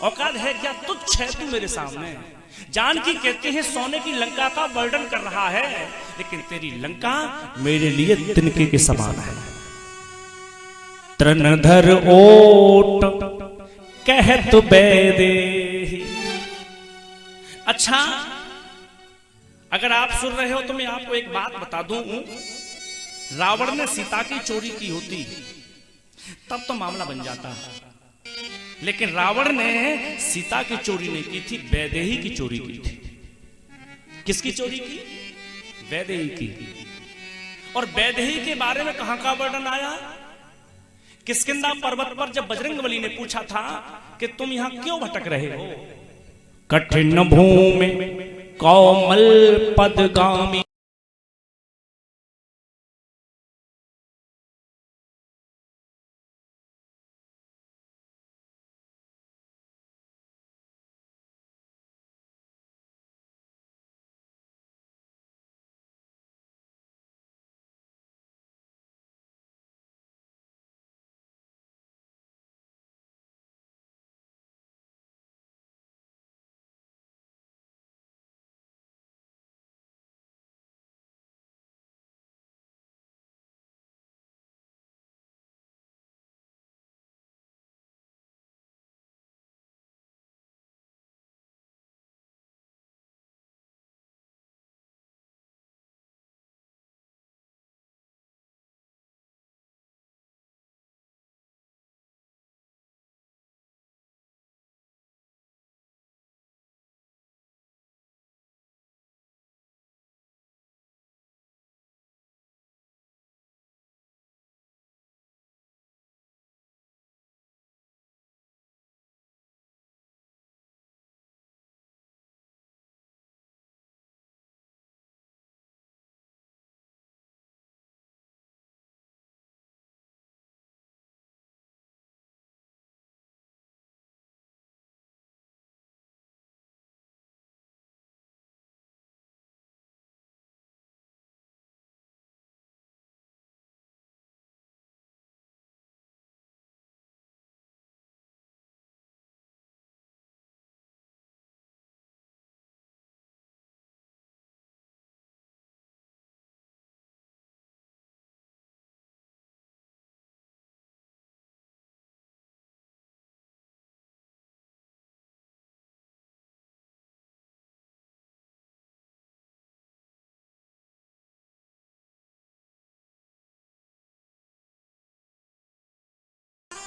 औकात है क्या? तुच्छ है तू मेरे सामने। जानकी कहते हैं सोने की लंका का वर्णन कर रहा है, लेकिन तेरी लंका मेरे लिए तिनके के समान है। तृणधर ओट कहत बेदेहि। अच्छा, अगर आप सुन रहे हो तो मैं आपको एक बात बता दूं, रावण ने सीता की चोरी की होती तब तो मामला बन जाता, लेकिन रावण ने सीता की चोरी नहीं की थी, वैदेही की चोरी की थी। किसकी चोरी की? वैदेही की। और वैदेही के बारे में कहां का वर्णन आया? किष्किंधा पर्वत पर जब बजरंगबली ने पूछा था कि तुम यहां क्यों भटक रहे हो? कठिन भूमि कोमल पदगामी।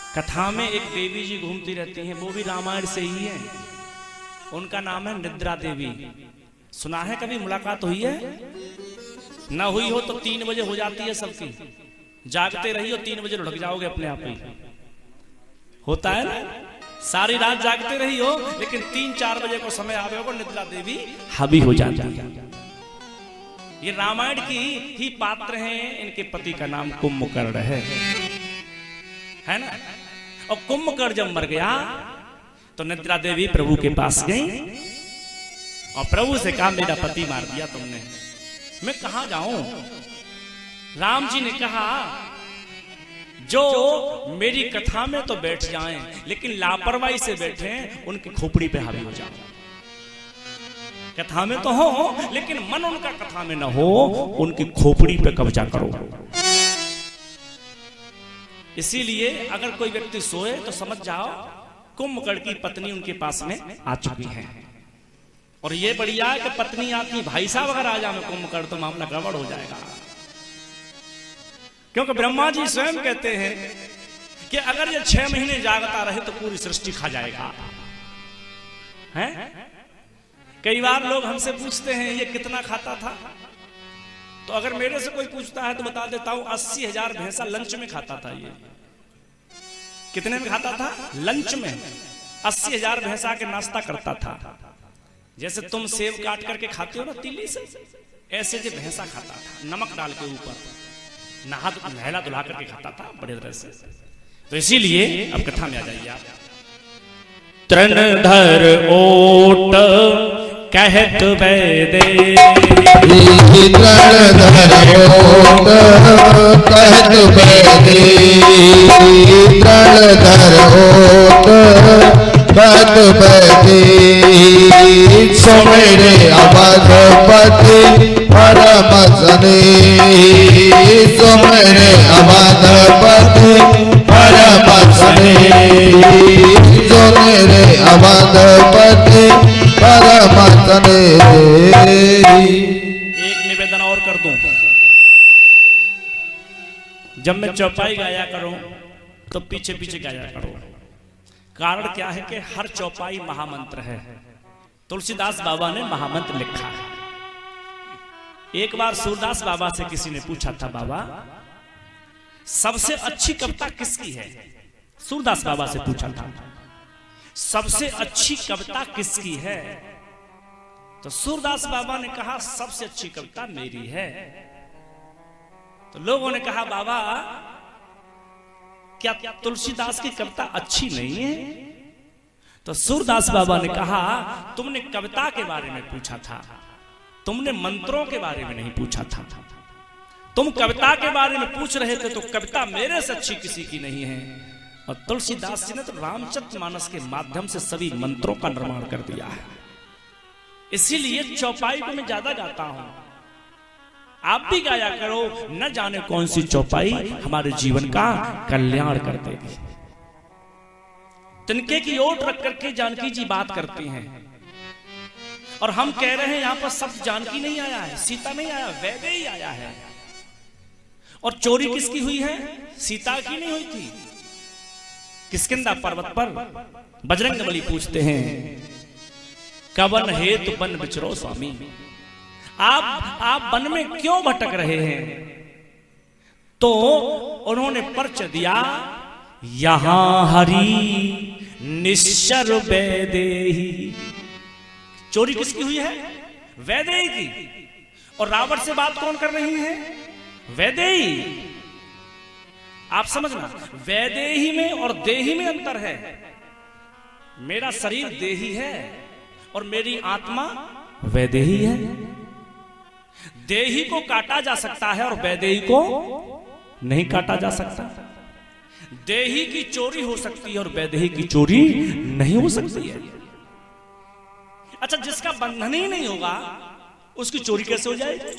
कथा में एक देवी जी घूमती रहती हैं, वो भी रामायण से ही है। उनका नाम है निद्रा देवी। सुना है? कभी मुलाकात हुई है? ना हुई हो तो 3 बजे हो जाती है सबकी। जागते रही हो 3 बजे लुढ़क जाओगे अपने आप ही। होता है ना? सारी रात जागते रही हो, लेकिन 3-4 बजे को समय आवे हो निद्रा देवी हावी हो जाती है। ये रामायण की ही पात्र हैं। इनके पति का नाम कुंभकर्ण है ना? और कुंभकर्ण जब मर गया तो निद्रा देवी प्रभु के पास गई और प्रभु से कहा, मेरा पति मार दिया तुमने, मैं कहां जाऊं? राम जी ने कहा, जो मेरी कथा में तो बैठ जाएं, लेकिन लापरवाही से बैठे उनकी खोपड़ी पे हावी हो जाओ। कथा में तो हो, लेकिन मन उनका कथा में न हो, उनकी खोपड़ी पे कब्जा करो। इसीलिए अगर कोई व्यक्ति सोए तो समझ जाओ कुंभकर्ण की पत्नी उनके पास में आ चुकी है। और ये बढ़िया है कि पत्नी आती, भाई साहब अगर आ जाए कुंभकर्ण तो मामला गड़बड़ हो जाएगा। क्योंकि ब्रह्मा जी स्वयं कहते हैं कि अगर ये 6 महीने जागता रहे तो पूरी सृष्टि खा जाएगा। हैं? कई बार लोग हमसे पूछते हैं ये कितना खाता था, तो अगर मेरे से कोई पूछता है तो बता देता हूं 80,000 भैंसा लंच में खाता था। ये कितने में खाता था? लंच में 80,000 भैंसा के नाश्ता करता था। जैसे तुम सेब काट करके खाते हो ना तीली से, ऐसे जो भैंसा खाता था, नमक डाल के ऊपर नहला धुला करके खाता था बड़े तरह से। तो इसीलिए अब कथा में आ जाइए आप। तृणधर ओट कहत बेदेहि। तृणधर ओट कहत बेदेहि। तृणधर ओट कहत सुमेरे अवधपति परम स्नेही सुमेरे अवधपति परम स्नेही सुमेरे अवधपति परम स्नेही। एक निवेदन और कर दूं, जब मैं चौपाई गाया करूं तो पीछे पीछे गाया करो। कारण क्या है कि हर चौपाई महामंत्र है। तुलसीदास बाबा ने महामंत्र लिखा है। एक बार सूरदास बाबा से किसी ने पूछा था, बाबा सबसे अच्छी कविता किसकी है? सूरदास बाबा से पूछा था, सबसे अच्छी कविता किसकी है? तो सूरदास बाबा ने कहा, सबसे अच्छी कविता मेरी है। तो लोगों ने कहा, बाबा क्या तुलसीदास की कविता अच्छी नहीं है? तो सूरदास बाबा ने कहा, तुमने कविता के बारे में पूछा था, तुमने मंत्रों के बारे में नहीं पूछा था। तुम कविता के बारे में पूछ रहे थे तो कविता मेरे से अच्छी किसी की नहीं है। और तुलसीदास जी ने तो रामचरितमानस के माध्यम से सभी मंत्रों का निर्माण कर दिया है। इसीलिए चौपाई को मैं ज्यादा गाता हूं, आप भी गाया करो। न जाने कौन सी चौपाई हमारे जीवन का कल्याण कर देगी। तिनके की ओट रख करके जानकी जी बात करती हैं और हम कह रहे हैं यहां पर सब जानकी नहीं आया है, सीता नहीं आया, वैदेही आया है। और चोरी किसकी हुई है? सीता की नहीं हुई थी। किष्किंधा पर्वत पर बजरंगबली पूछते हैं, कवन हेतु बन विचरो स्वामी, आप वन में क्यों भटक रहे हैं? तो उन्होंने पर्च दिया, यहां हरि निश्चर वैदेही। चोरी किसकी हुई है? वैदेही की। और रावण से बात कौन कर रही है? वैदेही। आप समझना, वैदेही में और देही में अंतर है। मेरा शरीर देही है और मेरी आत्मा वैदेही है। देही को काटा जा सकता है और वैदेही को नहीं काटा जा सकता। देही की चोरी हो सकती है और वैदेही की चोरी नहीं हो सकती है। अच्छा, जिसका बंधन ही नहीं होगा उसकी चोरी कैसे हो जाएगी?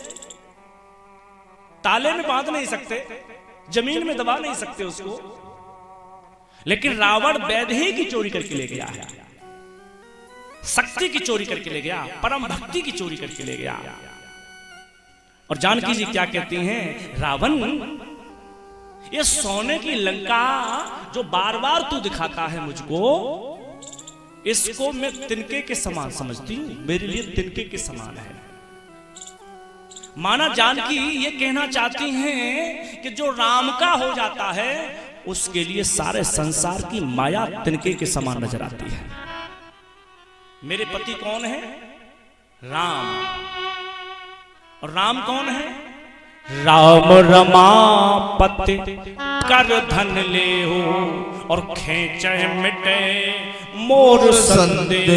ताले में बांध नहीं सकते, जमीन में दबा नहीं सकते उसको। लेकिन रावण वैदेही की चोरी करके ले गया है, शक्ति की चोरी करके ले गया, परम भक्ति की चोरी करके ले गया। और जानकी जी क्या कहती हैं, रावण ये सोने की लंका जो बार बार तू दिखाता है मुझको, इसको मैं तिनके के समान समझती हूं, मेरे लिए तिनके के समान है। माना जानकी ये कहना चाहती हैं कि जो राम का हो जाता है उसके लिए सारे संसार की माया तिनके के समान नजर आती है। मेरे पति कौन है? राम। और राम कौन है? राम रमापति कर धन ले हो और खेचे मिटे मोर संदेह।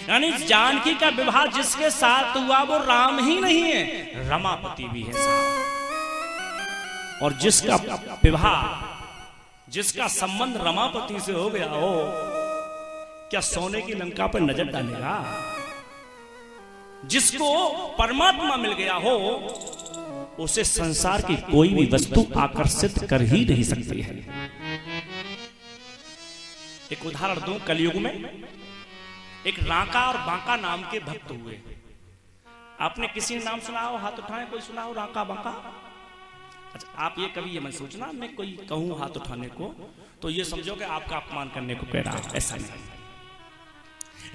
यानी जानकी का विवाह जिसके साथ हुआ वो राम ही नहीं है, रमापति भी है साथ। और जिसका विवाह, जिसका संबंध रमापति से हो गया हो, क्या सोने की लंका पर नजर डालेगा? जिसको परमात्मा मिल गया हो उसे संसार की कोई भी वस्तु आकर्षित कर ही नहीं सकती है। एक उदाहरण दूं, कलयुग में एक राका और बांका नाम के भक्त हुए। आपने किसी ने नाम सुना हो? हाथ उठाएं, कोई सुना हो राका बांका? अच्छा, आप ये कभी ये मत सोचना मैं कोई कहूं हाथ उठाने को तो ये समझो कि आपका अपमान करने को कह रहा है, ऐसा नहीं।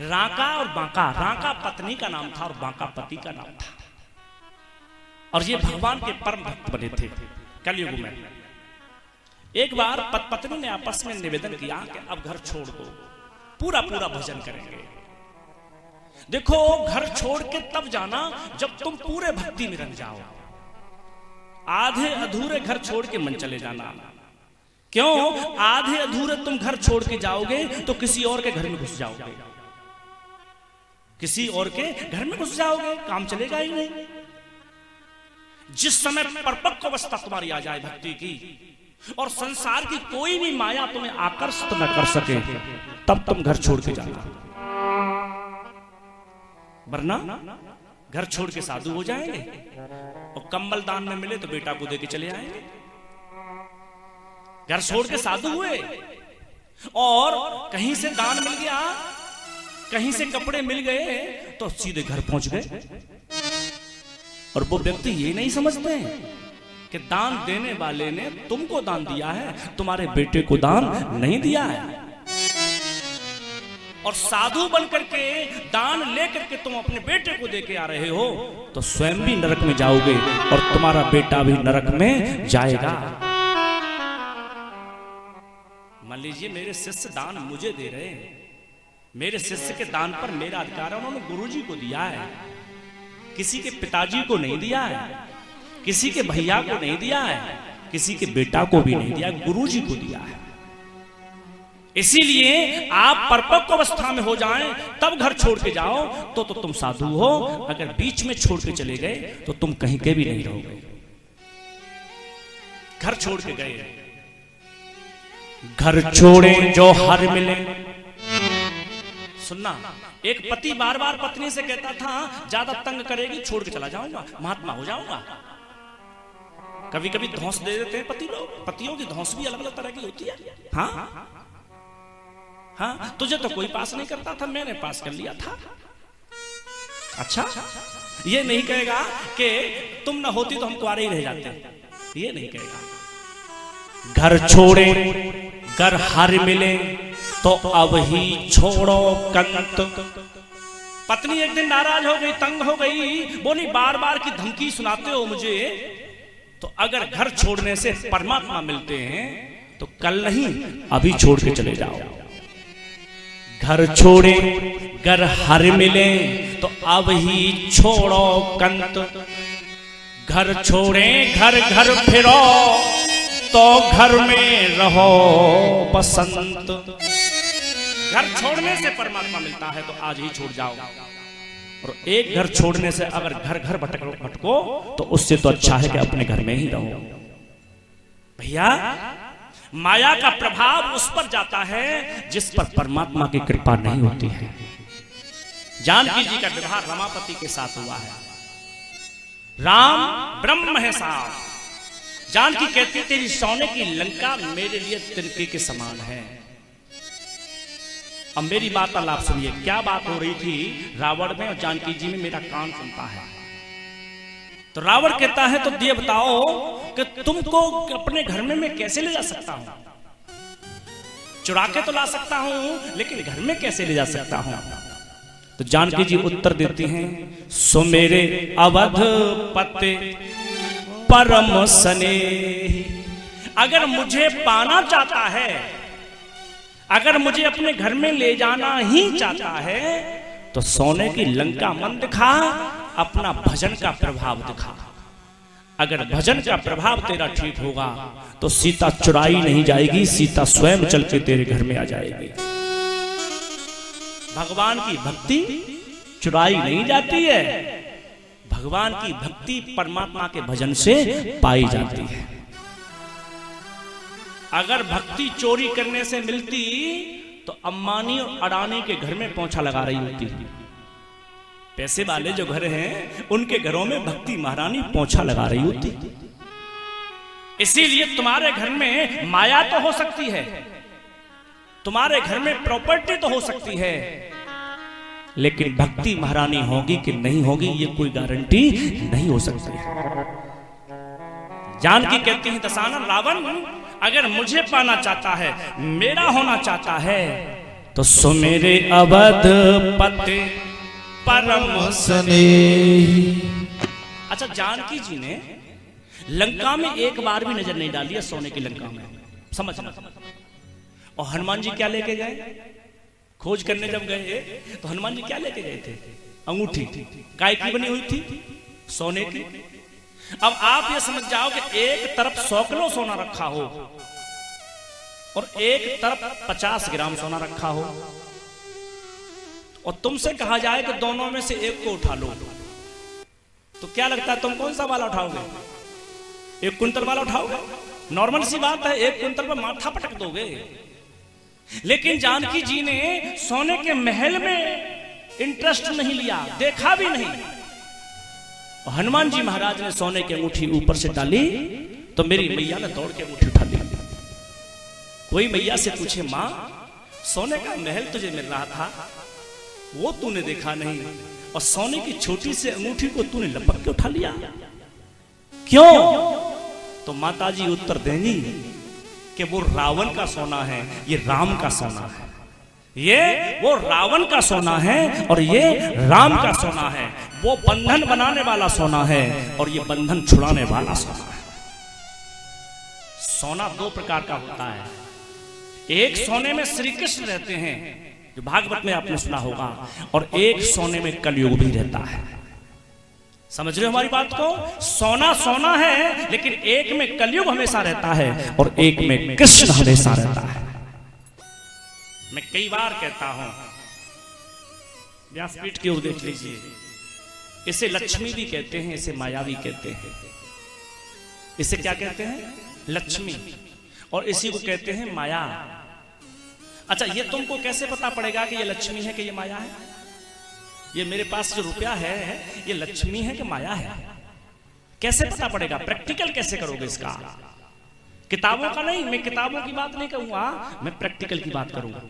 राका और बांका, राका पत्नी का नाम था और बांका पति का नाम था। और ये भगवान के परम भक्त बने थे कलयुग में। एक बार पत्नी ने आपस में निवेदन किया कि अब घर छोड़ दो, पूरा पूरा भजन करेंगे। देखो, घर छोड़ के तब जाना जब तुम पूरे भक्ति में रंग जाओ। आधे अधूरे घर छोड़ के मन चले जाना। क्यों? आधे अधूरे तुम घर छोड़ के जाओगे तो किसी और के घर में घुस जाओगे, किसी और के घर में घुस जाओगे, काम चलेगा ही नहीं। जिस समय परिपक्व अवस्था तुम्हारी आ जाए भक्ति की और संसार की कोई भी माया तुम्हें आकर्षित न कर सके, तब तुम घर छोड़ के जाना। वरना घर छोड़ के साधु हो जाएंगे और कंबल दान में मिले तो बेटा को दे के चले आएंगे। घर छोड़ के साधु हुए और कहीं से दान मिल गया, कहीं से कपड़े मिल गए तो सीधे घर पहुंच गए। और वो व्यक्ति ये नहीं समझते कि दान देने वाले ने तुमको दान दिया है, तुम्हारे बेटे को दान नहीं दिया है। और साधु बनकर के दान लेकर के तुम अपने बेटे को देके आ रहे हो तो स्वयं भी नरक में जाओगे और तुम्हारा बेटा भी नरक में जाएगा। मान लीजिए मेरे शिष्य दान मुझे दे रहे हैं, मेरे शिष्य के दान पर मेरा अधिकार है, उन्होंने गुरुजी को दिया है, किसी के पिताजी को नहीं दिया है, किसी के भैया को नहीं दिया है, किसी के बेटा को भी नहीं दिया, गुरुजी को दिया है। इसीलिए आप परिपक्व अवस्था में हो जाएं तब घर छोड़ के जाओ तो तुम साधु हो। अगर बीच में छोड़ के चले गए तो तुम कहीं के भी नहीं रहोगे। घर छोड़ के गए, घर छोड़े जो हर मिले। सुनना, एक पति बार बार पत्नी से कहता था ज्यादा तंग करेगी छोड़ के चला जाऊंगा, महात्मा हो जाऊंगा। कभी कभी धौंस दे देते हैं पति लोग, पतियों की धौंस भी अलग अलग तरह की होती है। हाँ हाँ, तुझे तो कोई पास नहीं करता था, मैंने पास कर लिया था। अच्छा, ये नहीं कहेगा कि तुम ना होती तो हम कुंवारे ही रह जाते, ये नहीं कहेगा। घर छोड़े घर हर मिले तो अब ही छोड़ो कंत। पत्नी एक दिन नाराज हो गई, तंग हो गई, बोली बार बार की धमकी सुनाते हो मुझे, तो अगर घर छोड़ने से परमात्मा मिलते हैं तो कल नहीं अभी छोड़ के चले जाओ। घर छोड़े घर हर मिले तो अब ही छोड़ो कंत। घर छोड़े घर घर फिरो तो घर में रहो बसंत। घर छोड़ने से परमात्मा मिलता है तो आज ही छोड़ जाओ। और एक घर छोड़ने से अगर घर घर भटको तो उससे तो अच्छा है कि अपने घर में ही रहो। भैया, माया का प्रभाव उस पर जाता है जिस पर परमात्मा की कृपा नहीं होती है। जानकी जी का विवाह रमापति के साथ हुआ है। राम ब्रह्म है साहब। जानकी कहती तेरी सोने की लंका मेरे लिए तिनके के समान है। अब मेरी बात आप सुनिए, क्या बात हो रही थी रावण में और जानकी जी में, मेरा कान सुनता है। तो रावण कहता है तो ये बताओ कि तुमको अपने घर में मैं कैसे ले जा सकता हूं? चुरा के तो ला सकता हूं लेकिन घर में कैसे ले जा सकता हूं? तो जानकी जी उत्तर देती हैं, सो मेरे अवध पते परम स्नेही। अगर मुझे पाना चाहता है, अगर मुझे अपने घर में ले जाना ही चाहता है तो सोने की लंका मन दिखा, अपना भजन का प्रभाव दिखा। अगर भजन का प्रभाव तेरा ठीक होगा तो सीता चुराई नहीं जाएगी, सीता स्वयं चल के तेरे घर में आ जाएगी। भगवान की भक्ति चुराई नहीं जाती है, भगवान की भक्ति परमात्मा के भजन से पाई जाती है। अगर भक्ति चोरी करने से मिलती तो अंबानी और अडानी के घर में पोंछा लगा रही होती। पैसे वाले जो घर हैं उनके घरों में भक्ति महारानी पोंछा लगा रही होती। इसीलिए तुम्हारे घर में माया तो हो सकती है, तुम्हारे घर में प्रॉपर्टी तो हो सकती है, लेकिन भक्ति महारानी होगी कि नहीं होगी ये कोई गारंटी नहीं हो सकती है। जानकी कहती है दशानन रावण अगर मुझे पाना चाहता है, मेरा होना चाहता है तो सो मेरे अवध पते परम स्नेही। अच्छा, जानकी जी ने लंका में एक बार भी नजर नहीं डाली है, सोने की लंका में, समझना। और हनुमान जी क्या लेके गए? खोज करने जब गए तो हनुमान जी क्या लेके गए थे? अंगूठी। काय की बनी हुई थी? सोने की। अब आप ये समझ जाओ कि एक तरफ 100 किलो सोना रखा हो और एक तरफ 50 ग्राम सोना रखा हो और तुमसे कहा जाए कि दोनों में से एक को उठा लो, तो क्या लगता है तुम कौन सा वाला उठाओगे? 1 कुंटल वाला उठाओगे? नॉर्मल सी बात है, 1 कुंटल पर माथा पटक दोगे। लेकिन जानकी जी ने सोने के महल में इंटरेस्ट नहीं लिया, देखा भी नहीं। हनुमान जी महाराज ने सोने की अंगूठी ऊपर से डाली तो मेरी मैया ने दौड़ के अंगूठी उठा ली। कोई मैया से पूछे, मां सोने का महल तुझे मिल रहा था, वो तूने देखा नहीं, और सोने की छोटी सी अंगूठी को तूने लपक के उठा लिया, क्यों? तो माताजी उत्तर देंगी कि वो रावण का सोना है, ये राम का सोना है। ये वो रावण का सोना है और ये राम का सोना है। वो बंधन बनाने वाला सोना है और ये बंधन छुड़ाने वाला सोना है। सोना दो प्रकार का होता है। एक सोने में श्री कृष्ण रहते हैं, जो भागवत में आपने सुना होगा, और एक सोने में कलयुग भी रहता है। समझ रहे हो हमारी बात को? सोना सोना है, लेकिन एक में कलयुग हमेशा रहता है और एक में कृष्ण हमेशा रहता है। मैं कई बार कहता हूं, व्यासपीठ की ओर देख लीजिए, इसे लक्ष्मी भी कहते हैं, इसे माया भी कहते हैं। इसे क्या कहते हैं? लक्ष्मी। और इसी को कहते हैं माया। अच्छा, ये तुमको कैसे पता पड़ेगा कि ये लक्ष्मी है कि ये माया है? ये मेरे पास जो रुपया है, ये लक्ष्मी है कि माया है? कैसे पता पड़ेगा? प्रैक्टिकल कैसे करोगे इसका? किताबों का नहीं, मैं किताबों की बात नहीं कहूंगा, मैं प्रैक्टिकल की बात करूंगा।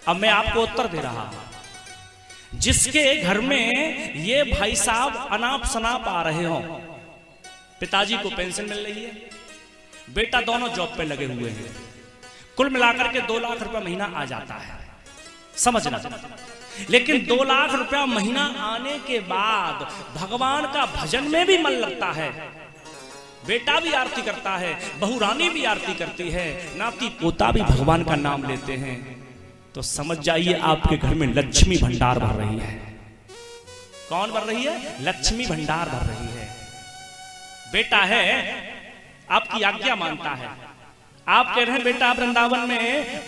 अब मैं आपको उत्तर दे रहा हूं। जिसके घर में ये भाई साहब अनाप शनाप आ रहे हो, पिताजी को पेंशन मिल रही है, बेटा दोनों जॉब पे लगे हुए हैं, कुल मिलाकर के 2 लाख रुपया महीना आ जाता है, समझना। लेकिन 2 लाख रुपया महीना आने के बाद भगवान का भजन में भी मन लगता है, बेटा भी आरती करता है, बहू रानी भी आरती करती है, नाती पोता भी भगवान का नाम लेते हैं, तो समझ जाइए आपके घर में लक्ष्मी भंडार भर रही है। कौन भर रही है? लक्ष्मी भंडार भर रही है। बेटा है, आपकी आज्ञा मानता है, आप कह रहे हैं बेटा वृंदावन में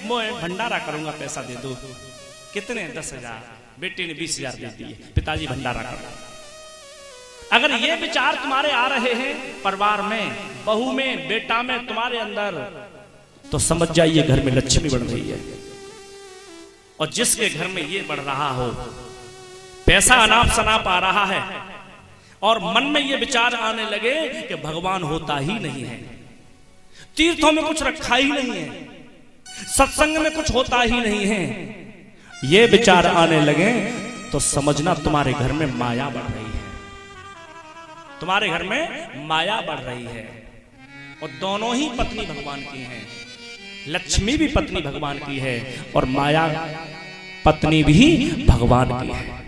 मैं भंडारा करूंगा, पैसा दे दो। कितने? 10,000। बेटी ने 20,000 दे दिए, पिताजी भंडारा कर। अगर ये विचार तुम्हारे आ रहे हैं परिवार में, बहू में, बेटा में, तुम्हारे अंदर, तो समझ जाइए घर में लक्ष्मी बढ़ रही है। और जिसके घर में ये बढ़ रहा हो, पैसा अनाप शनाप आ रहा है और मन में ये विचार आने लगे कि भगवान होता ही नहीं है, तीर्थों में कुछ रखा ही नहीं है, सत्संग में कुछ होता ही नहीं है, ये विचार आने लगे तो समझना तुम्हारे घर में माया बढ़ रही है। तुम्हारे घर में माया बढ़ रही है। और दोनों ही पत्नी भगवान की हैं। लक्ष्मी भी पत्नी भगवान की है और माया पत्नी भी भगवान की है।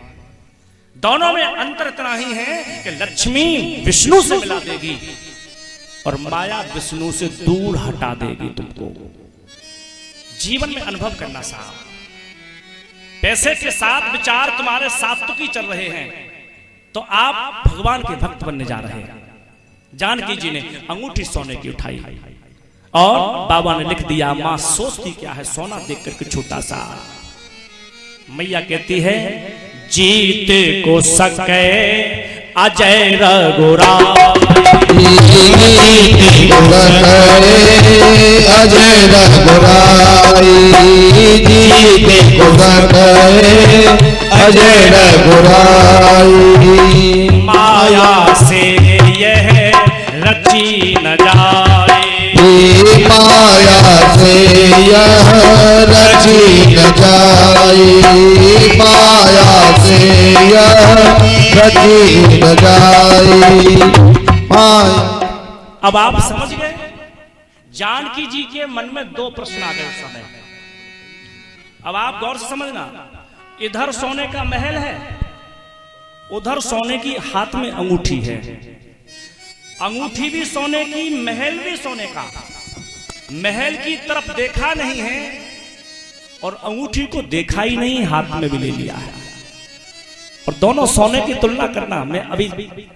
दोनों में अंतर इतना ही है कि लक्ष्मी विष्णु से मिला देगी और माया विष्णु से दूर हटा देगी तुमको। जीवन में अनुभव करना साहब, पैसे के साथ विचार तुम्हारे सात्विकी चल रहे हैं तो आप भगवान के भक्त बनने जा रहे हैं। जानकी जी ने अंगूठी सोने की उठाई और बाबा ने लिख दिया, मां सोचती क्या है सोना देख करके छोटा सा। मैया कहती है, जीत को सके अजय रघुराई, अजय रघुराई, जीत को सके अजय रघुराई। माया से यह रची न जाए, माया से यह रची न जाए, माया से यह रची न जाए। अब आप समझ गए, जानकी जी के मन में 2 प्रश्न आ गए उस समय। अब आप गौर से समझना, इधर सोने का महल है, उधर सोने की हाथ में अंगूठी है। अंगूठी भी सोने की, महल भी सोने का। महल की तरफ देखा नहीं है और अंगूठी को देखा ही नहीं, हाथ में भी ले लिया है। और दोनों सोने की तुलना करना, मैं अभी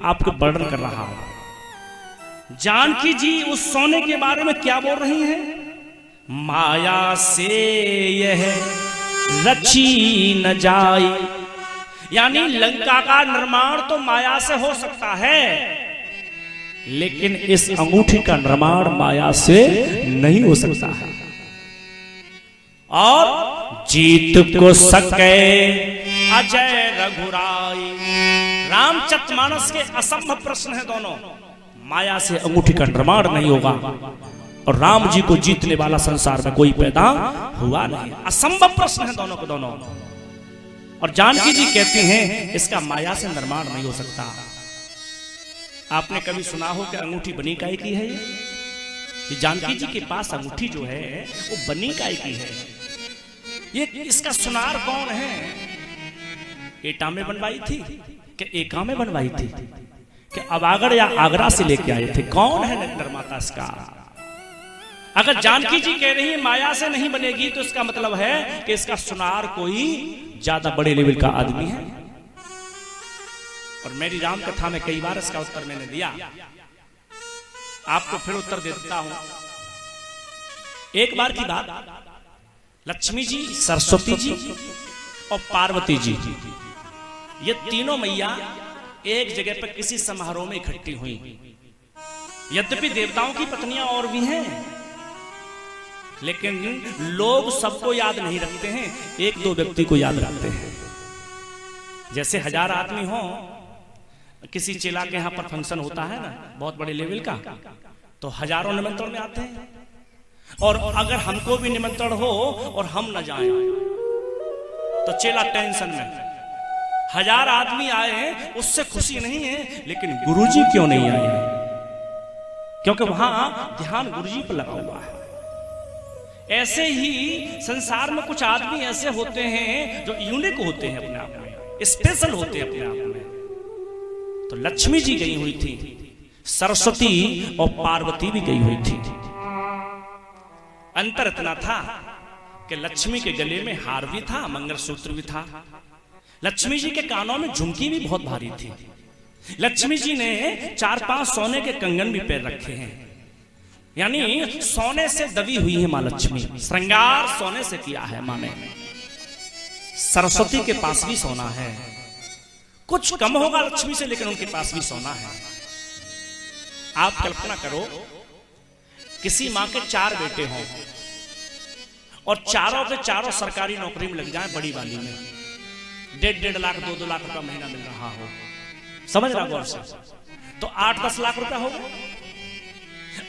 आपको वर्णन कर रहा हूं। जानकी जी उस सोने के बारे में क्या बोल रही हैं? माया से यह रची न जाए, यानी लंका का निर्माण तो माया से हो सकता है, लेकिन इस अंगूठी का निर्माण माया से नहीं हो सकता है। और जीत को सके अजय रघुराई। रामचरितमानस के असंभव प्रश्न है दोनों। माया से अंगूठी का निर्माण नहीं होगा और राम जी को जीतने वाला संसार में कोई पैदा हुआ नहीं। असंभव प्रश्न है दोनों के दोनों। और जानकी जी कहती हैं इसका माया से निर्माण नहीं हो सकता। आपने कभी सुना हो कि अंगूठी बनी काय की है? ये जानकी जी के पास अंगूठी जो है वो बनी काय की है। ये इसका सुनार कौन है? एटा में बनवाई थी कि एका में बनवाई थी कि अवागढ़ या आगरा से लेके आए थे? कौन है निर्माता इसका? अगर जानकी जी कह रही है माया से नहीं बनेगी तो इसका मतलब है कि इसका सुनार कोई ज्यादा बड़े लेवल का आदमी है। और मेरी राम कथा में कई बार इसका उत्तर मैंने दिया, आपको फिर उत्तर दे देता हूं। एक बार की बात, लक्ष्मी जी, सरस्वती जी और पार्वती जी, ये तीनों मैया एक जगह पर किसी समारोह में इकट्ठी हुई। यद्यपि देवताओं की पत्नियां और भी हैं, लेकिन लोग सबको याद नहीं रखते हैं, एक दो व्यक्ति को याद रखते हैं। जैसे 1000 आदमी हो, किसी चेला के यहां पर फंक्शन होता है ना बहुत बड़े लेवल का, तो हजारों निमंत्रण में आते हैं। और अगर हमको भी निमंत्रण हो और हम न जाएं तो चेला टेंशन में। 1000 आदमी आए हैं उससे खुशी नहीं है, लेकिन गुरुजी क्यों नहीं आए? क्योंकि वहां ध्यान गुरुजी पर लगा हुआ है। ऐसे ही संसार में कुछ आदमी ऐसे होते हैं जो यूनिक होते हैं, अपने आप में स्पेशल होते हैं अपने आप में। तो लक्ष्मी जी गई हुई थी, सरस्वती और पार्वती भी गई हुई थी। अंतर इतना था कि लक्ष्मी के गले में हार भी था, मंगलसूत्र भी था। लक्ष्मी जी के कानों में झुमकी भी बहुत भारी थी। लक्ष्मी जी ने 4-5 सोने के कंगन भी पैर रखे हैं, यानी सोने से दबी हुई है मां लक्ष्मी। श्रृंगार सोने से किया है मां ने। सरस्वती के पास भी सोना है, कुछ कम होगा लक्ष्मी से, लेकिन उनके पास भी सोना है। आप कल्पना करो, किसी मां के 4 बेटे हों और चारों के चारों सरकारी नौकरी में लग जाएं, बड़ी वाली में 1.5 लाख 2-2 लाख रुपया महीना मिल रहा हो, समझ रहा गौर से, तो 8-10 लाख रुपया होगा।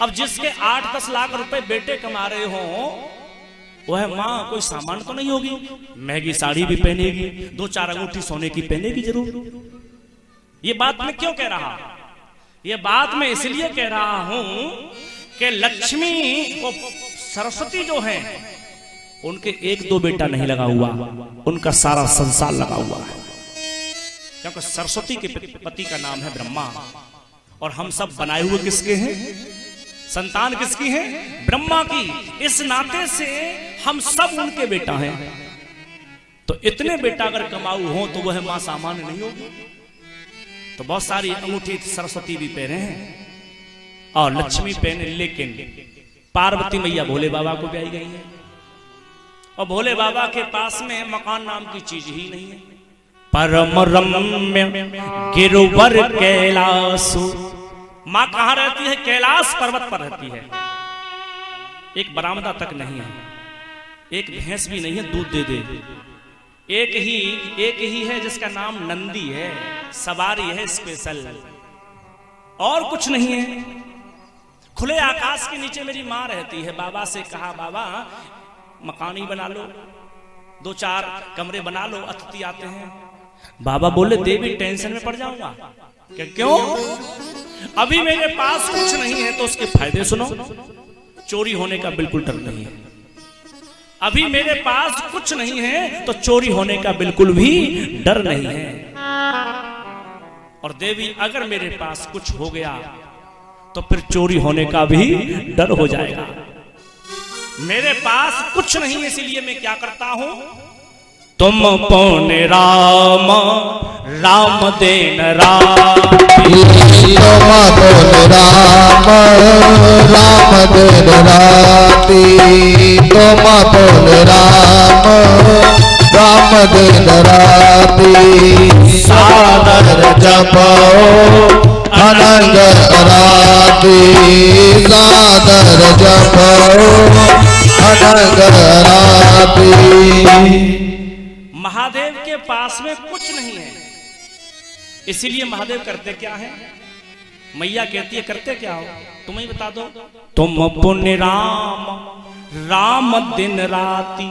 अब जिसके 8-10 लाख रुपए बेटे कमा रहे हो, वह मां कोई सामान तो नहीं होगी, महंगी साड़ी भी पहनेगी, 2-4 अंगूठी सोने की पहनेगी जरूर। ये बात मैं क्यों कह रहा? ये बात मैं इसलिए कह रहा हूं कि लक्ष्मी को सरस्वती जो है उनके 1-2 बेटा नहीं लगा हुआ, उनका सारा संसार लगा हुआ है। क्योंकि सरस्वती के पति का नाम है ब्रह्मा, और हम सब बनाए हुए किसके हैं? संतान किसकी है? ब्रह्मा की। इस नाते से हम सब उनके बेटा हैं। तो इतने बेटा अगर कमाऊ हो तो वह मां सामान्य नहीं होगी। तो बहुत सारी अंगूठी सरस्वती भी पहने हैं और लक्ष्मी पहने, लेकिन पार्वती मैया भोले बाबा को ब्याही गई है, और भोले बाबा के पास में मकान नाम की चीज ही नहीं है। परम रम्य गिरुवर कैलासु, मां कहां रहती है? कैलाश पर्वत पर रहती है। एक बरामदा तक नहीं है, एक भैंस भी नहीं है दूध दे दे। एक ही है जिसका नाम नंदी है, सवारी है स्पेशल, और कुछ नहीं है। खुले आकाश के नीचे मेरी मां रहती है। बाबा से कहा, बाबा मकान ही बना लो, 2-4 कमरे बना लो, अतिथि आते हैं। बाबा बोले, देवी टेंशन में पड़ जाऊंगा। क्यों? अभी मेरे पास कुछ नहीं है। तो उसके फायदे सुनो, चोरी होने का बिल्कुल डर नहीं है। अभी मेरे पास कुछ नहीं है तो चोरी होने का बिल्कुल भी डर नहीं है। और देवी, अगर मेरे पास कुछ हो गया तो फिर चोरी होने का भी डर हो जाएगा। मेरे पास कुछ नहीं, इसलिए मैं क्या करता हूं? तुम पौने राम राम देन राम, तुम पौने राम राम देन राती, तुम पौने राम राम देन राती। सादर जपो अनंग राती, सादर जपो अनंग राती। महादेव के पास में कुछ नहीं है। इसीलिए महादेव करते क्या है? मैया कहती है करते क्या हो, तुम ही बता दो। तुम पुण्य राम राम दिन राति,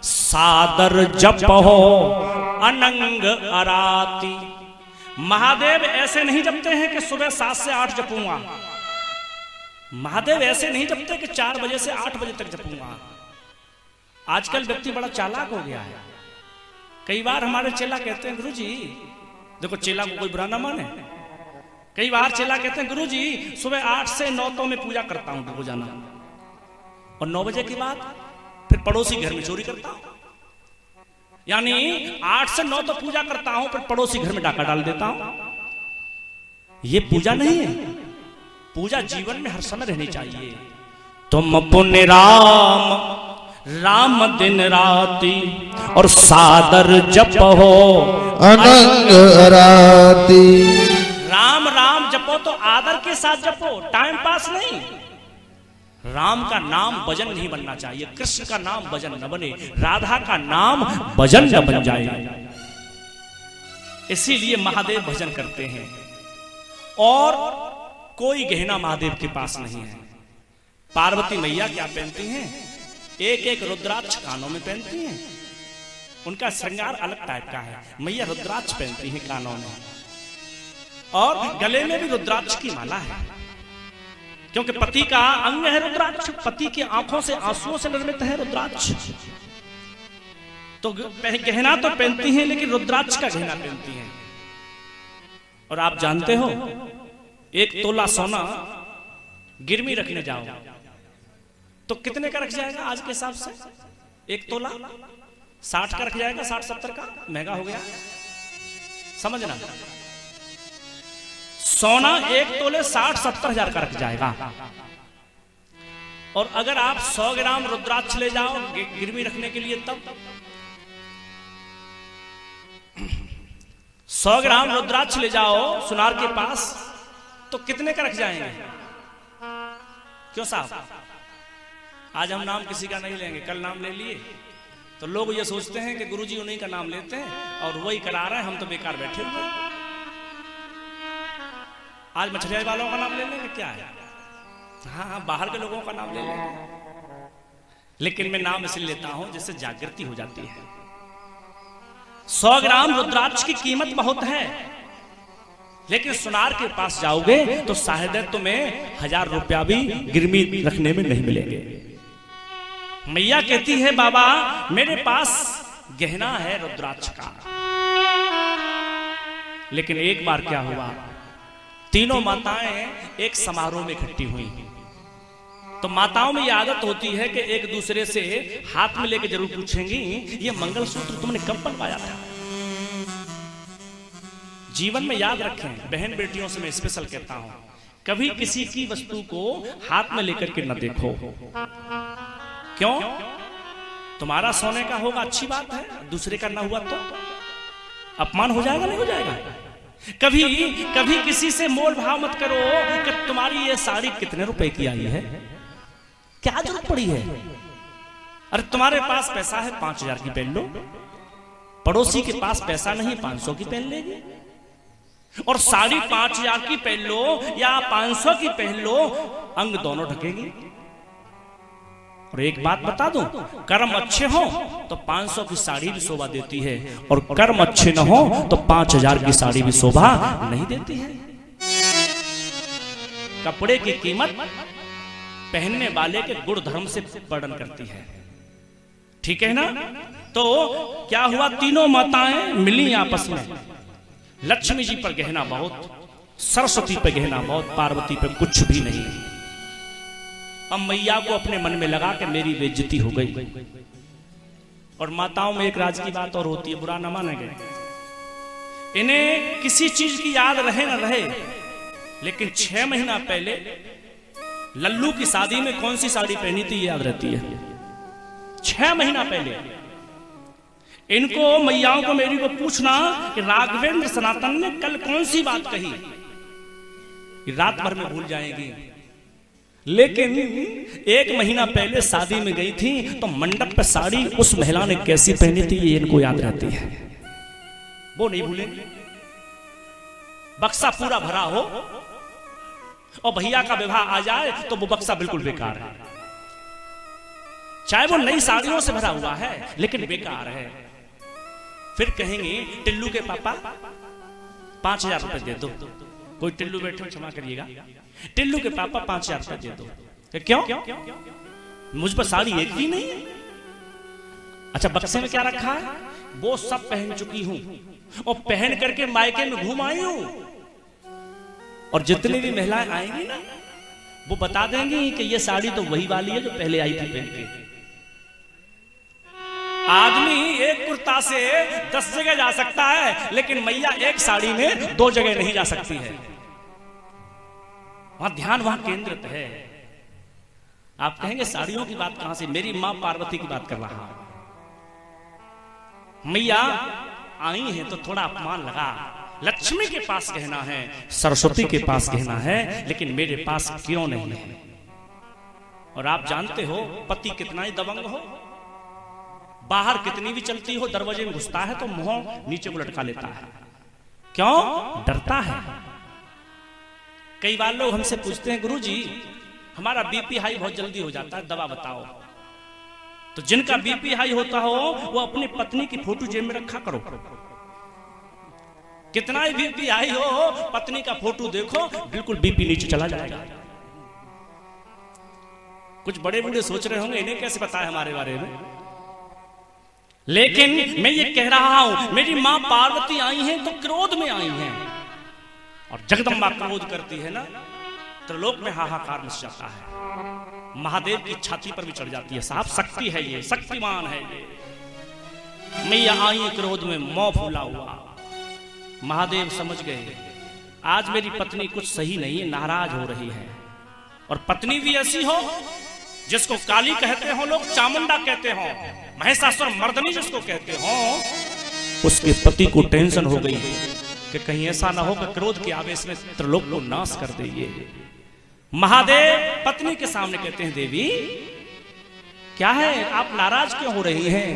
सादर जप हो अनंग अराती। महादेव ऐसे नहीं जपते हैं कि सुबह 7 से 8 जपूंगा। महादेव ऐसे नहीं जपते कि 4 बजे से 8 बजे तक जपूंगा। आजकल व्यक्ति बड़ा चालाक हो गया है। कई बार हमारे चेला कहते हैं गुरुजी, देखो चेला को कोई बुरा ना माने, कई बार चेला कहते हैं गुरुजी सुबह 8 से 9 तो मैं पूजा करता हूं रोजाना, और 9 बजे के बाद फिर पड़ोसी घर में चोरी करता हूं। यानी 8 से 9 तो पूजा करता हूं, फिर पड़ोसी घर में डाका डाल देता हूं। ये पूजा नहीं है। पूजा जीवन में हर समय रहनी चाहिए। तुम पुण्य राम राम दिन राति, और सादर जप हो अनंग राति। राम राम जपो तो आदर के साथ जपो, टाइम पास नहीं। राम का नाम भजन नहीं बनना चाहिए, कृष्ण का नाम भजन न बने, राधा का नाम भजन न बन जाए। इसीलिए महादेव भजन करते हैं। और कोई गहना महादेव के पास नहीं है। पार्वती मैया क्या पहनती हैं? एक एक रुद्राक्ष कानों में पहनती हैं। उनका श्रृंगार अलग टाइप का है। मैया रुद्राक्ष पहनती हैं कानों में, और गले में भी रुद्राक्ष की माला है, क्योंकि पति का अंग है रुद्राक्ष। पति की आंखों से आंसुओं से निर्मित है रुद्राक्ष। तो गहना तो पहनती हैं, लेकिन रुद्राक्ष का गहना पहनती हैं। और आप जानते हो, 1 तोला सोना गिरवी रखने जाओ तो कितने का रख जाएगा आज के हिसाब से? 1 तोला 60 का रख जाएगा, 60-70 का। महंगा हो गया, समझना। सोना 1 तोले 60-70 हजार का रख जाएगा। और अगर आप 100 ग्राम रुद्राक्ष ले जाओ गिरवी रखने के लिए, तब 100 ग्राम रुद्राक्ष ले जाओ सुनार के पास, तो कितने का रख जाएंगे? क्यों साहब? आज हम नाम किसी का नहीं लेंगे। कल नाम ले लिए तो लोग ये सोचते हैं कि गुरुजी उन्हीं का नाम लेते हैं और वही करा रहे हैं, हम तो बेकार बैठे हुए। आज मछलिया वालों का नाम ले लेंगे, क्या है? हाँ, बाहर के लोगों का नाम ले लेंगे। लेकिन मैं नाम इसलिए लेता हूं जिससे जागृति हो जाती है। 100 ग्राम रुद्राक्ष की कीमत बहुत है, लेकिन सुनार के पास जाओगे तो शायद तुम्हें 1000 रुपया भी गिरवी रखने में नहीं मिलेंगे। मैया कहती है बाबा मेरे पास गहना है रुद्राक्ष का। लेकिन एक बार क्या हुआ, तीनों माताएं एक समारोह में इकट्ठी हुई। तो माताओं में यह आदत होती है कि एक दूसरे से हाथ में लेके जरूर पूछेंगी, ये मंगलसूत्र तुमने कब बनवाया था? जीवन में याद रखें, बहन बेटियों से मैं स्पेशल कहता हूं, कभी किसी की वस्तु को हाथ में लेकर के न देखो। क्यों? तुम्हारा सोने का होगा अच्छी बात है, दूसरे का ना हुआ तो अपमान हो जाएगा, नहीं हो जाएगा? कभी किसी से मोल भाव मत करो कि तुम्हारी ये साड़ी कितने रुपए की आई है, क्या जरूरत पड़ी है? अरे तुम्हारे पास पैसा है 5000 की पहन लो, पड़ोसी के पास पैसा नहीं 500 की पहन लेगी। और साड़ी 5000 की पहन लो या 500 की पहन लो, अंग दोनों ढकेंगे। और एक बात बता दूं, कर्म अच्छे हो तो 500 की साड़ी भी शोभा देती है, और कर्म अच्छे न हो तो 5000 की साड़ी भी शोभा नहीं देती है। कपड़े की कीमत पहनने वाले के गुण धर्म से वर्णन करती है, ठीक है ना? तो क्या हुआ, तीनों माताएं मिली आपस में। लक्ष्मी जी पर गहना बहुत, सरस्वती पे गहना बहुत, पार्वती पे कुछ भी नहीं। अब मैया को अपने मन में लगा कि मेरी बेइज्जती हो गई। और माताओं में एक राज की बात और होती है, बुरा न मानेंगे, इन्हें किसी चीज की याद रहे न रहे, लेकिन 6 महीना पहले लल्लू की शादी में कौन सी साड़ी पहनी थी याद रहती है। 6 महीना पहले इनको, मैयाओं को, मेरी को पूछना कि राघवेंद्र सनातन ने कल कौन सी बात कही, रात भर में भूल जाएंगी। लेकिन 1 महीना पहले शादी में गई थी तो मंडप पर साड़ी उस महिला ने कैसी पहनी थी ये इनको याद रहती है। वो नहीं भूलेंगे। बक्सा पूरा भरा हो और भैया का विवाह आ जाए तो वो बक्सा बिल्कुल बेकार है। चाहे वो नई साड़ियों से भरा हुआ है लेकिन बेकार है। फिर कहेंगे टिल्लू के पापा 5,000 रुपए दे दो। कोई टिल्लू बैठे क्षमा करिएगा, टिल्लू के पापा 5,000 रुपए दे दो। क्यों? मुझ पर साड़ी एक भी नहीं है। अच्छा बक्से में क्या रखा है? वो सब पहन चुकी हूं और पहन करके मायके में घूम आई हूं। और जितनी भी महिलाएं आएंगी ना वो बता देंगी कि ये साड़ी तो वही वाली है जो पहले आई थी पहन के। आदमी एक कुर्ता से 10 जगह जा सकता है लेकिन मैया एक साड़ी में 2 जगह नहीं जा सकती है। वहां ध्यान वहां केंद्रित है। आप कहेंगे साड़ियों की बात कहां से? मेरी मां पार्वती की बात कर रहा हूं। मैया आई है तो थोड़ा अपमान लगा। लक्ष्मी के पास कहना है, सरस्वती के पास कहना है, लेकिन मेरे पास क्यों नहीं है? और आप जानते हो पति कितना ही दबंग हो, बाहर कितनी भी चलती हो, दरवाजे में घुसता है तो मुंह नीचे को लटका लेता है। क्यों? डरता है। कई बार लोग हमसे पूछते हैं गुरुजी हमारा बीपी हाई बहुत जल्दी हो जाता है, दवा बताओ। तो जिनका बीपी हाई होता हो वो अपनी पत्नी की फोटो जेब में रखा करो। कितना ही बीपी हाई हो पत्नी का फोटो देखो बिल्कुल बीपी नीचे चला जाएगा। कुछ बड़े बूढ़े सोच रहे होंगे इन्हें कैसे पता है हमारे बारे में, लेकिन मैं ये कह रहा हूं मेरी मां पार्वती आई हैं तो क्रोध में आई हैं। और जगदम्बा क्रोध करती है ना त्रिलोक में हाहाकार मच जाता है। महादेव की छाती पर भी चढ़ जाती है। साहब शक्ति है ये, शक्तिमान है ये। मैया आई क्रोध में, मुंह फूला हुआ। महादेव समझ गए आज मेरी पत्नी कुछ सही नहीं है, नाराज हो रही है। और पत्नी भी ऐसी हो जिसको काली कहते हो लोग, चामुंडा कहते हो, महिषासुर मर्दनी जिसको कहते हो, उसके पति को टेंशन हो गई कि कहीं ऐसा ना हो कि क्रोध के आवेश में त्रिलोक को नाश कर दे। ये महादेव पत्नी के सामने कहते हैं देवी क्या है आप नाराज क्यों हो रही हैं?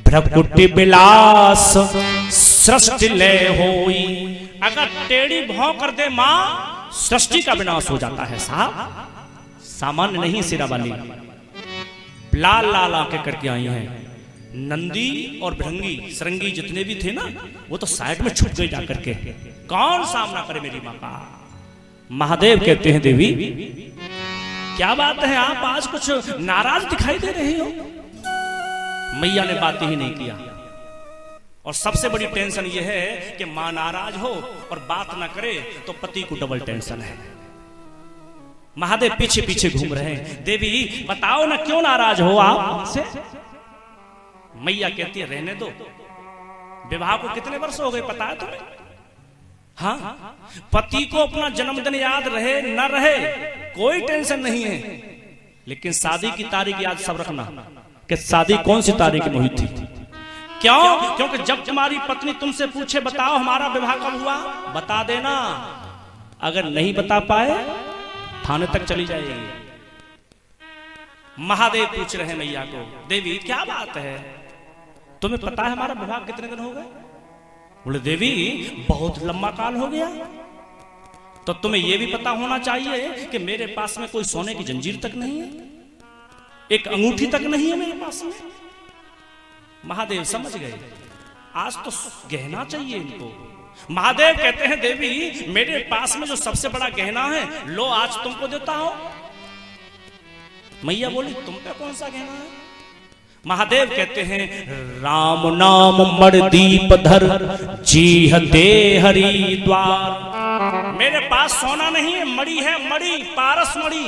भ्रकुटि विलास सृष्टि लय होई। अगर टेढ़ी भौं कर दे मां सृष्टि का विनाश हो जाता है। साहब सामान्य नहीं सिरा वाली, लाल लाल आंखें करके आई हैं। नंदी और भृंगी सरंगी जितने भी थे ना वो तो साइड में छुप गए जाकर के। कौन सामना करे मेरी मां का? महादेव कहते हैं देवी क्या बात है आप आज कुछ नाराज दिखाई दे रहे हो? मैया ने बात ही नहीं किया। और सबसे बड़ी टेंशन यह है कि मां नाराज हो और बात ना करे तो पति को डबल टेंशन है। महादेव पीछे पीछे घूम रहे हैं। देवी बताओ ना क्यों नाराज हो आप हमसे? मैया कहती है रहने दो, विवाह को कितने वर्ष हो गए पता है तुम्हें? हाँ, पति को अपना जन्मदिन याद रहे न रहे कोई टेंशन नहीं है, लेकिन शादी की तारीख याद सब रखना कि शादी कौन सी तारीख में हुई थी। क्यों? क्योंकि जब तुम्हारी पत्नी तुमसे पूछे बताओ हमारा विवाह कब हुआ, बता देना। अगर नहीं बता पाए थाने तक चली जाएगी। महादेव पूछ रहे हैं मैया को देवी क्या बात है तुम्हें पता है हमारा विवाह कितने दिन हो गए? बोले देवी बहुत लंबा काल हो गया। तो तुम्हें यह भी पता होना चाहिए कि मेरे पास में कोई सोने की जंजीर तक नहीं है, एक अंगूठी तक नहीं है मेरे पास में। महादेव समझ गए आज तो गहना चाहिए इनको। महादेव कहते हैं देवी मेरे पास में जो सबसे बड़ा गहना है लो आज तुमको देता हूं। मैया बोली तुम पे कौन सा गहना है? महादेव कहते हैं राम नाम मण दीप धर जीहते हरिद्वार। मेरे पास सोना नहीं है, मणि है, मणि पारस मणि।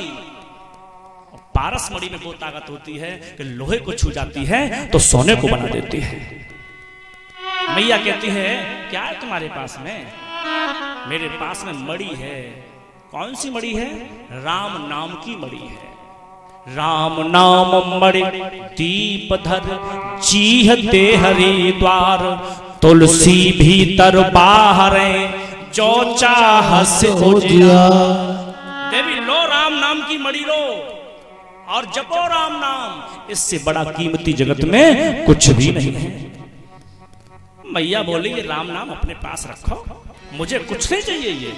पारस मणि में वो ताकत होती है कि लोहे को छू जाती है तो सोने को बना देती है। मैया कहती है क्या है तुम्हारे पास में? मेरे पास में मणि है। कौन सी मणि है? राम नाम की मणि है। राम नाम मणि दीप धर जीहते हरिद्वार। तुलसी भीतर बाहर जो चाह से उजिया। देवी लो राम नाम की मणि लो और जपो राम नाम। इससे बड़ा कीमती जगत में कुछ भी नहीं है। मैया बोली ये राम नाम अपने पास रखो, मुझे कुछ नहीं चाहिए ये।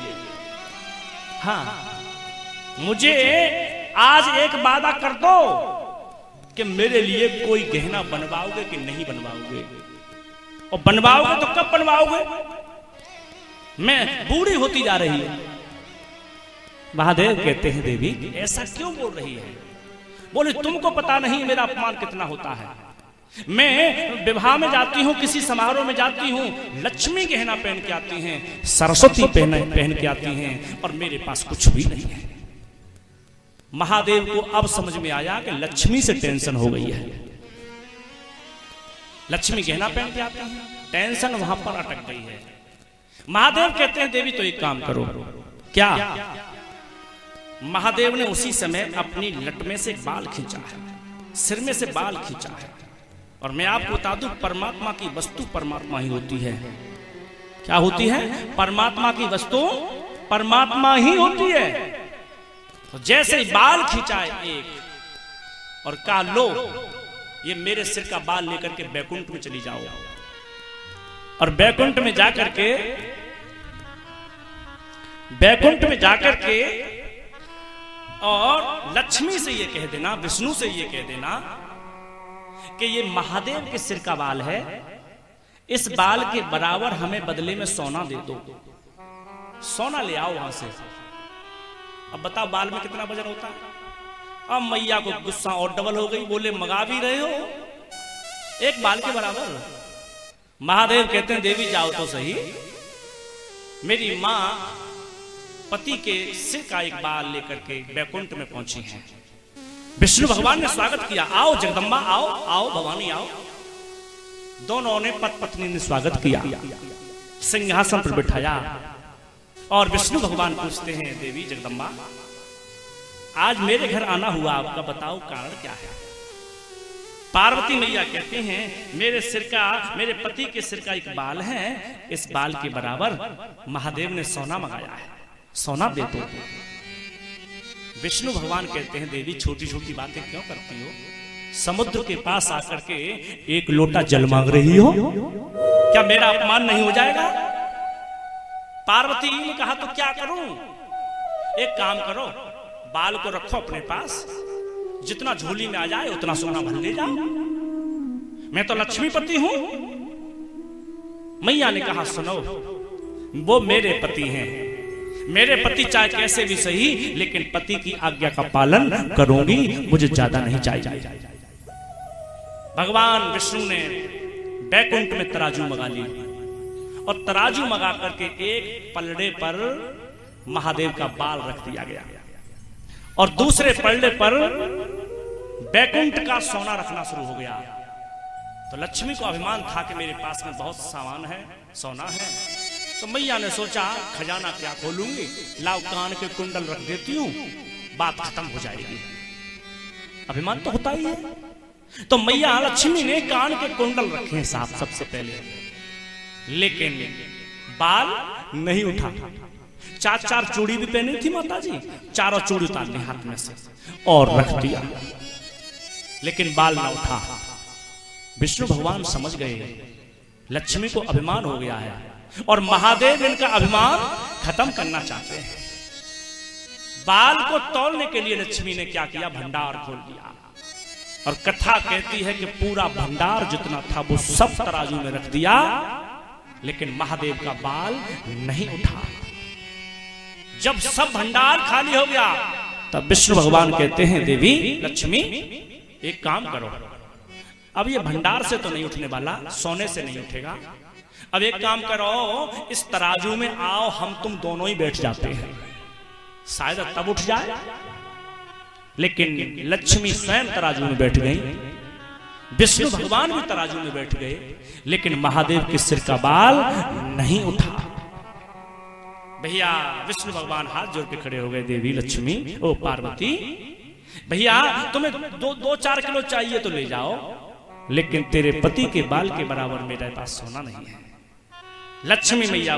हाँ, मुझे आज एक वादा कर दो कि मेरे लिए कोई गहना बनवाओगे कि नहीं बनवाओगे, और बनवाओगे तो कब बनवाओगे, मैं बूढ़ी होती जा रही हूं। महादेव कहते हैं देवी ऐसा क्यों बोल रही है? बोले तुमको पता नहीं मेरा अपमान कितना होता है। मैं विवाह में जाती हूँ, किसी समारोह में जाती हूँ, लक्ष्मी गहना पहन के आती हैं, सरस्वती पहन के आती हैं, और मेरे पास कुछ भी नहीं है। महादेव को अब समझ में आया कि लक्ष्मी से टेंशन हो गई है। लक्ष्मी गहना पहन के आती हैं, टेंशन वहां पर अटक गई है। महादेव कहते हैं देवी तो एक काम करो। क्या? महादेव ने उसी समय अपनी लट में से एक बाल खींचा है, सिर में से बाल खींचा है। और मैं आपको बता दूं परमात्मा की वस्तु परमात्मा ही होती है। क्या होती है? परमात्मा की वस्तु परमात्मा ही होती है। तो जैसे ही बाल खींचा है एक और कहा लो ये मेरे सिर का बाल लेकर के बैकुंठ में चली जाओ, और बैकुंठ में जाकर के और लक्ष्मी से ये कह देना, विष्णु से ये कह देना कि ये महादेव के सिर का बाल है, इस बाल के बराबर हमें बदले में सोना दे दो, सोना ले आओ वहां से। अब बताओ बाल में कितना वजन होता है? अब मैया को गुस्सा और डबल हो गई, बोले मंगा भी रहे हो एक बाल के बराबर। महादेव कहते हैं देवी जाओ तो सही, मेरी मां पति के सिर का एक बाल लेकर के बैकुंठ में पहुंची है। विष्णु भगवान ने स्वागत किया, आओ जगदम्बा आओ, आओ भवानी आओ। दोनों ने पति पत्नी ने स्वागत किया, सिंहासन पर बिठाया, और विष्णु भगवान पूछते हैं देवी जगदम्बा आज मेरे घर आना हुआ आपका, बताओ कारण क्या है? पार्वती मैया कहते हैं मेरे पति के सिर का एक बाल है, इस बाल के बराबर महादेव ने सोना मंगाया है, सोना दे दो। विष्णु भगवान कहते हैं देवी छोटी छोटी बातें क्यों करती हो? समुद्र के पास आकर के एक लोटा जल मांग रही हो, क्या मेरा अपमान नहीं हो जाएगा? पार्वती ने कहा तो क्या करूं? एक काम करो, बाल को रखो अपने पास, जितना झोली में आ जाए उतना सोना भर ले जाओ, मैं तो लक्ष्मीपति हूं। मैया ने कहा सुनो, वो मेरे पति हैं, मेरे पति चाहे कैसे भी सही, लेकिन पति की आज्ञा का पालन करूंगी, मुझे ज्यादा नहीं चाहिए। भगवान विष्णु ने बैकुंठ में तराजू मंगा ली, और तराजू मंगा करके एक पलड़े पर महादेव का बाल रख दिया गया, और दूसरे पलड़े पर बैकुंठ का सोना रखना शुरू हो गया। तो लक्ष्मी को अभिमान था कि मेरे पास में बहुत सामान है, सोना है। तो मैया ने सोचा खजाना क्या खोलूंगी, लाओ कान के कुंडल रख देती हूं, बात खत्म हो जाएगी। अभिमान तो होता ही है। तो मैया लक्ष्मी ने कान के कुंडल रखे हैं साफ सबसे पहले, लेकिन बाल नहीं उठा। चार चूड़ी भी पहनी थी माता जी, चारों चूड़ी उतार ली हाथ में से और रख दिया, लेकिन बाल ना उठा। विष्णु भगवान समझ गए लक्ष्मी को अभिमान हो गया है, और महादेव इनका अभिमान खत्म करना चाहते हैं। बाल को तौलने के लिए लक्ष्मी ने क्या किया, भंडार खोल दिया, और कथा कहती है कि पूरा भंडार जितना था वो सब तराजू में रख दिया, लेकिन महादेव का बाल नहीं उठा। जब सब भंडार खाली हो गया, तब विष्णु भगवान कहते हैं देवी लक्ष्मी एक काम करो, अब ये भंडार से तो नहीं उठने वाला, सोने से नहीं उठेगा, अब एक काम करो, इस तराजू में आओ, हम तुम दोनों ही बैठ जाते हैं, शायद तब उठ जाए। लेकिन लक्ष्मी स्वयं तराजू में बैठ गई, विष्णु भगवान भी तराजू में बैठ गए, लेकिन महादेव के सिर का बाल नहीं उठा। भैया विष्णु भगवान हाथ जोड़ के खड़े हो गए, देवी लक्ष्मी ओ पार्वती, भैया तुम्हें 2-4 किलो चाहिए तो ले जाओ, लेकिन तेरे पति के बाल के बराबर मेरे पास सोना नहीं है। लक्ष्मी मैया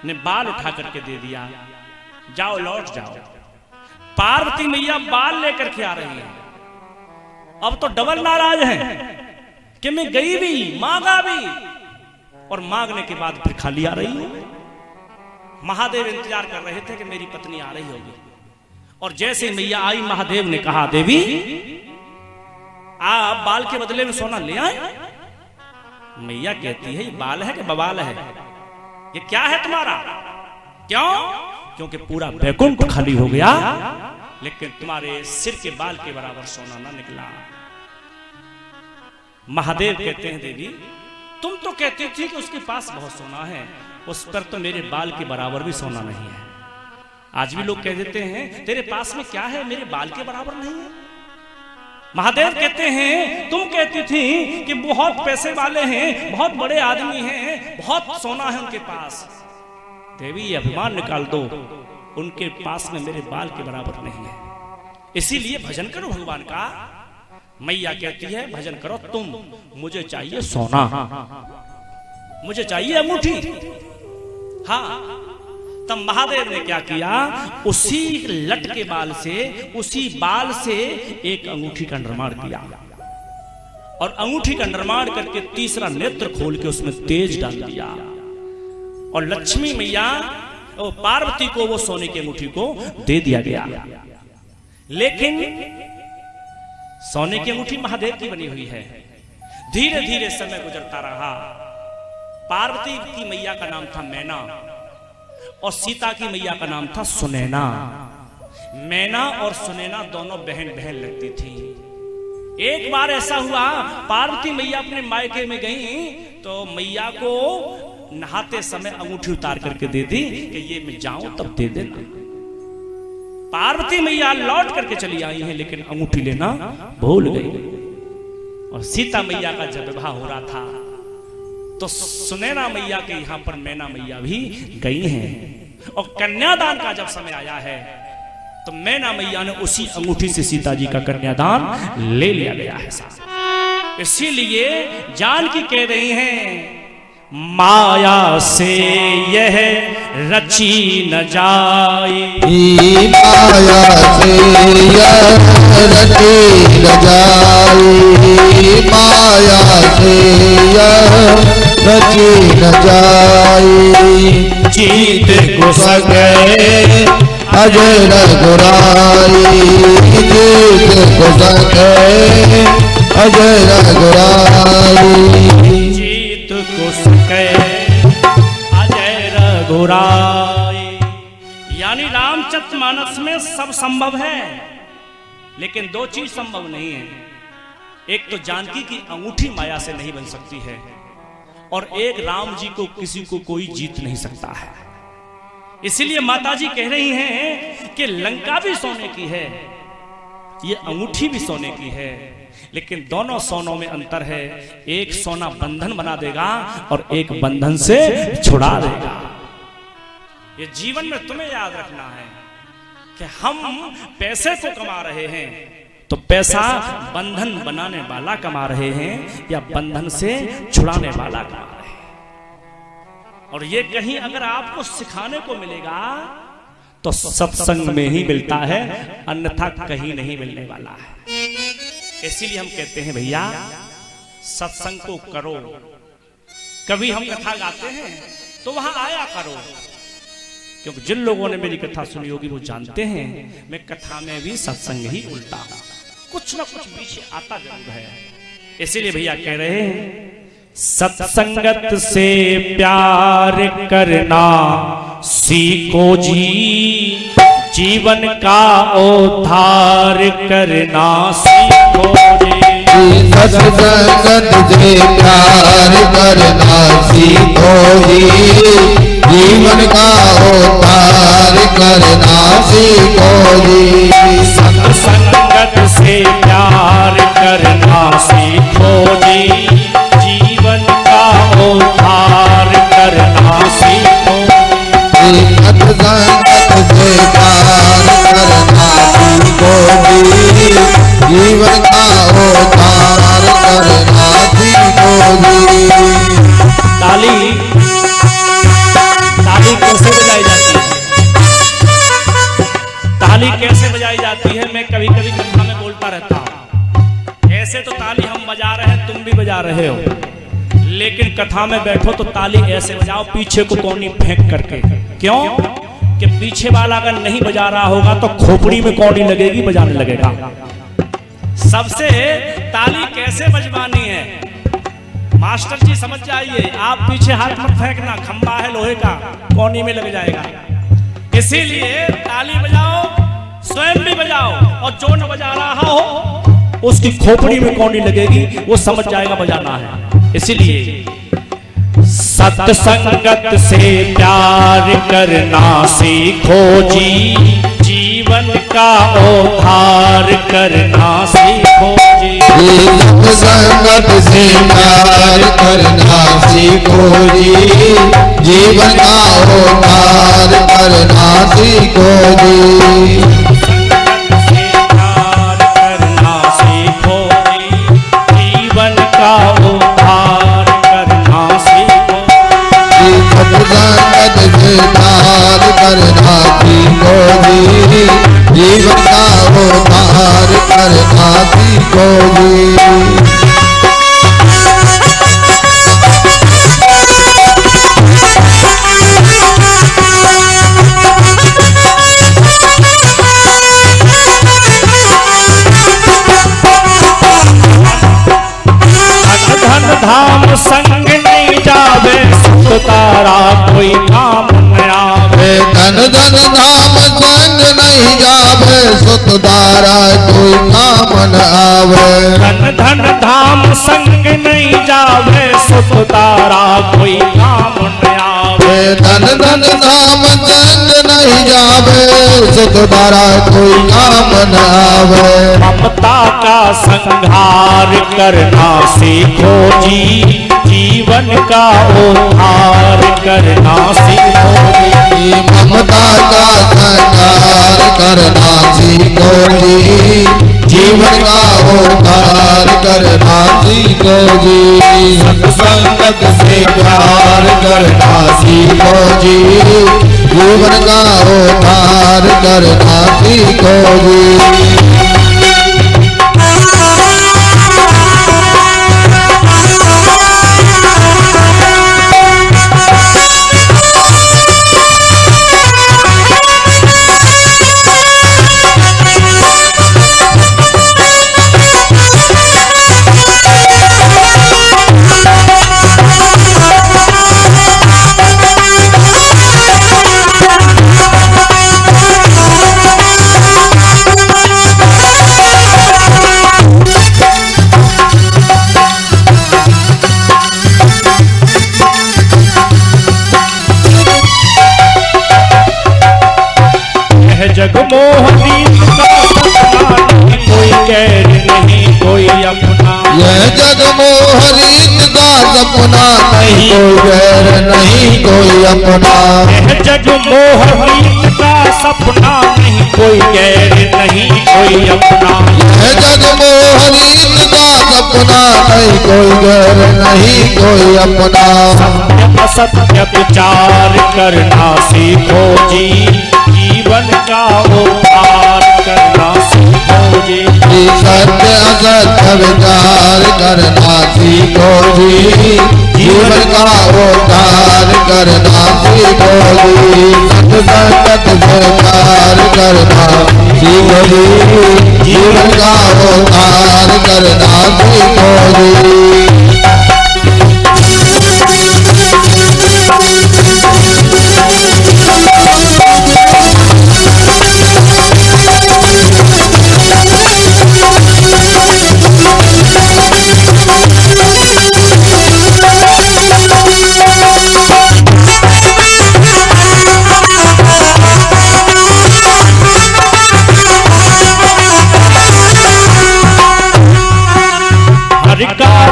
ने बाल उठा करके दे दिया, जाओ लौट जाओ। पार्वती मैया बाल लेकर के आ रही है, अब तो डबल नाराज है कि मैं गई भी मांगा भी, और मांगने के बाद फिर खाली आ रही हूं। महादेव इंतजार कर रहे थे कि मेरी पत्नी आ रही होगी, और जैसे मैया आई महादेव ने कहा देवी आप बाल के बदले में सोना ले आए। मैया कहती है ये बाल है कि बवाल है, ये क्या है तुम्हारा? क्यों? क्योंकि पूरा बैकुंठ खाली हो गया लेकिन तुम्हारे सिर के बाल के बराबर सोना ना निकला। महादेव कहते हैं देवी तुम तो कहती थी कि उसके पास बहुत सोना है, उस पर तो मेरे बाल के बराबर भी सोना नहीं है। आज भी लोग कह देते हैं तेरे पास में क्या है, मेरे बाल के बराबर नहीं है। महादेव कहते हैं तुम कहती थी कि बहुत पैसे वाले हैं, बहुत बड़े आदमी हैं, बहुत सोना है उनके पास। देवी ये अभिमान निकाल दो, उनके पास में मेरे बाल के बराबर नहीं है, इसीलिए भजन करो भगवान का। मैया कहती है भजन करो तुम, मुझे चाहिए सोना, मुझे चाहिए अंगूठी। हाँ, तब महादेव ने क्या किया, उसी लट के बाल से, उसी बाल से एक अंगूठी का निर्माण किया, और अंगूठी का निर्माण करके तीसरा नेत्र खोल के उसमें तेज डाल दिया, और लक्ष्मी मैया और पार्वती को वो सोने की अंगूठी को दे दिया गया। लेकिन सोने की अंगूठी महादेव की बनी हुई है। धीरे धीरे समय गुजरता रहा। पार्वती की मैया का नाम था मैना, और सीता की मैया का नाम था सुनैना। मैना और सुनैना दोनों बहन बहन लगती थी। एक बार ऐसा हुआ, पार्वती मैया अपने मायके में गई तो मैया को नहाते समय अंगूठी उतार करके दे दी कि ये मैं जाऊं तब दे देना। पार्वती मैया लौट करके चली आई हैं लेकिन अंगूठी लेना भूल गई। और सीता मैया का जब विवाह हो रहा था तो सुनैना मैया के यहाँ पर मैना मैया भी गई हैं, और कन्यादान का जब समय आया है तो मैना मैया ने उसी अंगूठी से सीता जी का कन्यादान ले लिया गया है। इसीलिए जानकी कह रही हैं माया से यह रची न जाए, माया से यह रची न जाए, माया से यह रची न जाए। जीत को सके अजय रघुराई, जीत को सके अजय रघुराई, जीत को सके अजय रघुराई। यानी रामचरितमानस में सब संभव है, लेकिन दो चीज संभव नहीं है। एक तो जानकी की अंगूठी माया से नहीं बन सकती है, और एक राम जी को किसी को कोई जीत नहीं सकता है। इसीलिए माताजी कह रही हैं कि लंका भी सोने की है, ये अंगूठी भी सोने की है, लेकिन दोनों सोनों में अंतर है। एक सोना बंधन बना देगा और एक बंधन से छुड़ा देगा। ये जीवन में तुम्हें याद रखना है कि हम पैसे को कमा रहे हैं तो पैसा बंधन बनाने वाला कमा रहे हैं या बंधन से छुड़ाने वाला कमा रहे हैं। और ये कहीं अगर आपको सिखाने को मिलेगा तो सत्संग में ही मिलता है, अन्यथा कहीं नहीं मिलने वाला है। इसीलिए हम कहते हैं भैया सत्संग को करो। कभी हम कथा गाते हैं तो वहां आया करो, क्योंकि जिन लोगों ने मेरी कथा सुनी होगी वो जानते हैं मैं कथा में भी सत्संग ही उल्टा हूं, कुछ ना कुछ पीछे आता जरूर है। इसीलिए भैया कह रहे हैं सत्संगत से प्यार करना सीखो जी, जीवन का उद्धार करना सीखो जी। सत्संगत से प्यार करना सीखो जी, जीवन का उद्धार करना सीखो जी। सत्संगत से प्यार करना सीखो जी, जीवन का उद्धार करना सीखो। सत्संगत से प्यार करना सीखो जी, जीवन का उद्धार करना सीखो जी। ताली कैसे बजाई जाती है? ताली कैसे बजाई जाती है मैं कभी कभी कथा में बोलता रहता हूँ। ऐसे तो ताली हम बजा रहे हैं, तुम भी बजा रहे हो, लेकिन कथा में बैठो तो ताली ऐसे बजाओ पीछे को कोनी फेंक करके। क्यों कि पीछे वाला अगर नहीं बजा रहा होगा तो खोपड़ी में कोनी लगेगी, बजाने लगेगा। सबसे ताली कैसे बजवानी है मास्टर जी समझ जाइए। आप पीछे हाथ मत फेंकना, खंबा है लोहे का, कोनी में लग जाएगा। इसीलिए ताली बजाओ, स्वयं भी बजाओ, और जो न बजा रहा हो उसकी खोपड़ी में कोनी लगेगी, वो समझ जाएगा बजाना है। इसीलिए सत्संगत से प्यार करना सीखो जी, जीवन का उद्धार करना सीखो जी। सत्संगत से प्यार करना सीखो जी, जीवन का उद्धार करना सीखो जी। सत्संगत से प्यार करना सीखो जी, जीवन का उद्धार करना सीखो जी। धाम संग नहीं जावे, सुख तारा कोई काम न आवे। धन धन धाम संग नहीं जावे, सुख तारा कोई काम न आवे। धन धन धाम संग नहीं जावे, सुख तारा कोई काम न आवे। धन धन धाम संग नहीं जावे, सुख तारा कोई काम न आवे। ममता का संहार करना सीखो जी, जीवन का उद्धार करना सीखो जी। ममता का संहार करना सीखो जी, जीवन का उद्धार करना सीखो जी। सत्संगत से प्यार करना सीखो जी, जीवन का उद्धार करना सीखो जी। जगमोहनी का सपना नहीं कोई गैर नहीं कोई अपना। यह जगमोहनी का सपना नहीं कोई गैर नहीं कोई अपना। यह जगमोहनी का सपना नहीं कोई गैर नहीं कोई अपना। यह जगमोहनी का सपना नहीं कोई गैर नहीं कोई अपना। सत्य विचार करना सीखो जी, जीवन का उद्धार करना सीखो जी। सत्य असत्य विचार करना सीखो जी, जीवन का उद्धार करना सीखो जी। सत्संगत से प्यार करना सीखो जी, जीवन का उद्धार करना सीखो जी।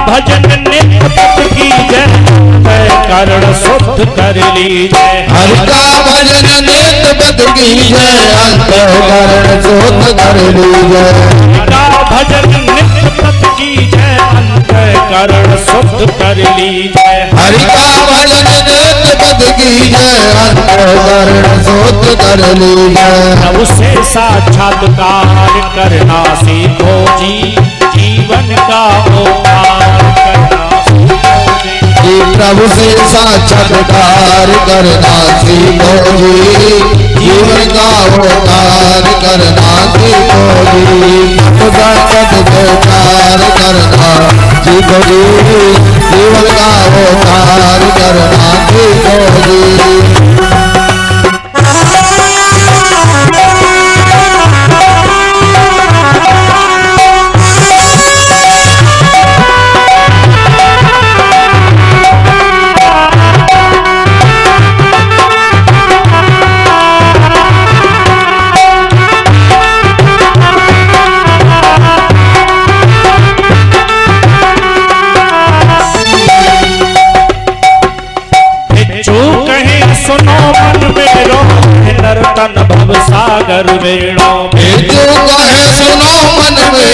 भजन नित्य पद की जय, कारण शुद्ध कर लीजय। हरि का भजन नित्य पद की जय, अंतःकरण शुद्ध कर लीजय। हरि का भजन नित्य पद की जय, अंतःकरण शुद्ध कर लीजय। हरि का भजन नित्य पद की जय, अंतःकरण शुद्ध कर लीजय। प्रभु से साक्षात्कार करना सीखो जी, जीवन का उद्धार करना सीखो जी। प्रभु से साक्षात्कार करना सीखो जी, जीवन का अवतार करना सीखो जी, संगत से प्यार करना सीखो जी, जीवन का अवतार करना सीखो जी। नर्तन भव सागर वेणो जो कहे सुनो मन में